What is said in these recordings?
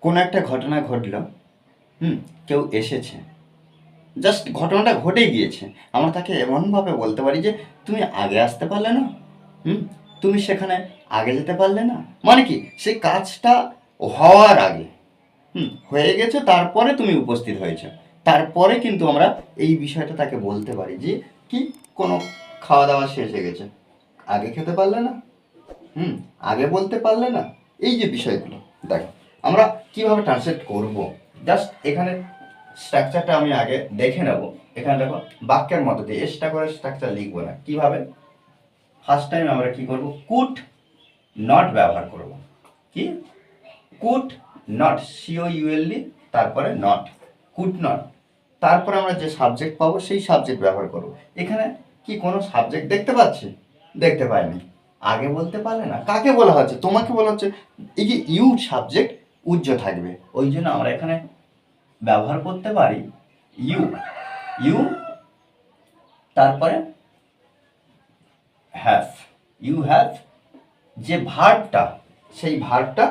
কোনো একটা ঘটনা ঘটলো, কেউ এসেছে, জাস্ট ঘটনাটা ঘটে গিয়েছে, আমরা তাকে এমনভাবে বলতে পারি যে তুমি আগে আসতে পারলে না, তুমি সেখানে আগে যেতে পারলে না, মানে কি সেই কাজটা হওয়ার আগে হয়ে গেছে, তারপরে তুমি উপস্থিত হয়েছে, তারপরে কিন্তু আমরা এই বিষয়টা তাকে বলতে পারি যে কি কোনো খাওয়া দাওয়া শেষ হয়ে গেছে, আগে খেতে পারলে না, আগে বলতে পারলে না। এই যে বিষয়গুলো দেখো আমরা কিভাবে ট্রান্সলেট করব, জাস্ট এখানে স্ট্রাকচারটা আমি আগে দেখে নেব। এখানে দেখো বাক্যের মধ্যে দিয়ে এক্সট্রা করে স্ট্রাকচার লিখবো না। কিভাবে? ফার্স্ট টাইম আমরা কি করব, কুড নট ব্যবহার করব। কি? কুড নট, COULD, তারপরে নট, কুড নট, তারপরে আমরা যে সাবজেক্ট পাবো সেই সাবজেক্ট ব্যবহার করব। এখানে কি কোনো সাবজেক্ট দেখতে পাচ্ছি? দেখতে পাইনি। আগে বলতে পারলে না, কাকে বলা হচ্ছে? তোমাকে বলা হচ্ছে। এই যে ইউ সাবজেক্ট উজ্জ্ব থাকবে, ওই জন্য আমরা এখানে ব্যবহার করতে পারি ইউ, ইউ তারপরে হ্যাভ, ইউ হ্যাভ, যে ভার্বটা সেই ভার্বটা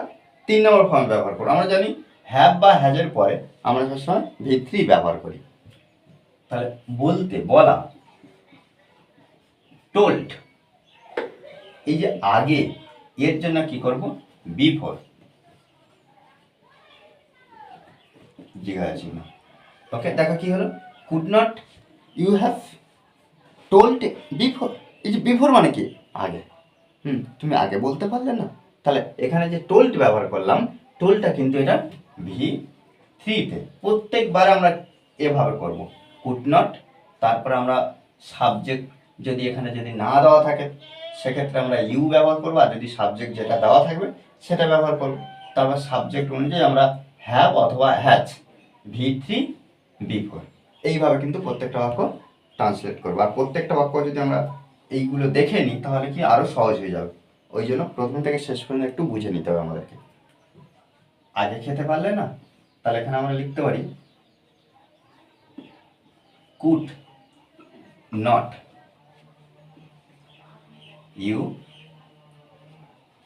3 নম্বর ফর্মে ব্যবহার করব। আমরা জানি হ্যাভ বা হ্যাজের পরে আমরা সবসময় V3 ব্যবহার করি। তাহলে বলতে, বলা, টোল্ড, এই যে আগে, এর জন্য কি করব, বিফোর, জিজ্ঞাসা চিহ্ন। ওকে, দেখো কি হলো, could not, you have, told, before. এই যে বিফোর মানে কি আগে, তুমি আগে বলতে পারলে না, তাহলে এখানে যে টোল্ড ব্যবহার করলাম, টোল্ডটা কিন্তু এটা V3-তে। প্রত্যেকবার আমরা এভাবে করব, কুড নট, তারপরে আমরা সাবজেক্ট যদি এখানে যদি না দেওয়া থাকে সেক্ষেত্রে আমরা ইউ ব্যবহার করবো, আর যদি সাবজেক্ট যেটা দেওয়া থাকবে সেটা ব্যবহার করব। তারপর সাবজেক্ট অনুযায়ী আমরা হ্যাভ অথবা হ্যাজ, V3, B4, এইভাবে কিন্তু প্রত্যেকটা বাক্য ট্রান্সলেট করবো। আর প্রত্যেকটা বাক্য যদি আমরা এইগুলো দেখে নিই তাহলে কি আরও সহজ হয়ে যাবে। ওই জন্য প্রথম থেকে শেষ পর্যন্ত একটু বুঝে নিতে হবে আমাদেরকে। আগে খেতে পারলে না, তাহলে এখানে আমরা লিখতে পারি could not, you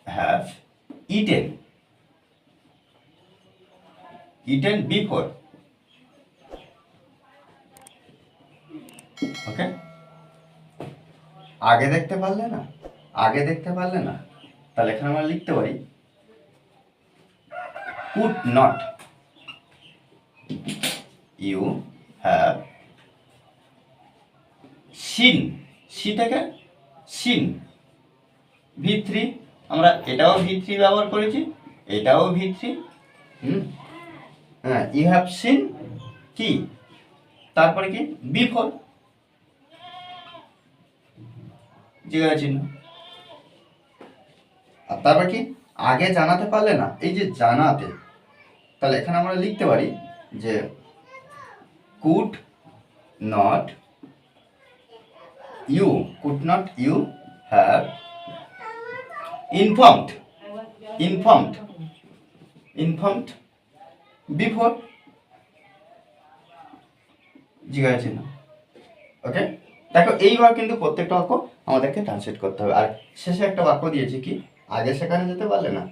have eaten, eaten before. Okay, আগে দেখতে পারলে না, আগে দেখতে পারলে না, তাহলে এখানে আমরা লিখতে পারি could not, you have seen, see থেকে সিন, V3, আমরা এটাও V3 ব্যবহার করেছি, এটাও V3। হ্যাঁ, ইউ হ্যাভ সিন কি, তারপরে কি বিফোর, জিজ্ঞাসা চিহ্ন। আর তারপর কি আগে জানাতে পারলে না, এই যে জানাতে, তাহলে এখানে আমরা লিখতে পারি যে could not you, could not you have informed, informed, informed before, জিজ্ঞাসা চিহ্ন। ওকে, দেখো এইবার কিন্তু প্রত্যেকটা বাক্য আমাদেরকে ট্রান্সলেট করতে হবে। আর শেষে একটা বাক্য দিয়েছি কি, আগে সেখানে যেতে পারলে না।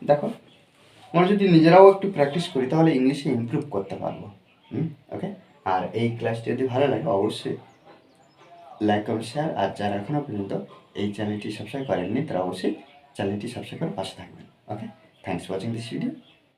দেখো আমরা যদি নিজেরাও একটু প্র্যাকটিস করি তাহলে ইংলিশে ইমপ্রুভ করতে পারবো। ওকে, আর এই ক্লাসটি যদি ভালো লাগে অবশ্যই লাইক কমেন্ট শেয়ার, আর যারা এখনও পর্যন্ত এই চ্যানেলটি সাবস্ক্রাইব করেননি তারা অবশ্যই চ্যানেলটি সাবস্ক্রাইব করে পাশে থাকবেন। Okay, thanks for watching this video.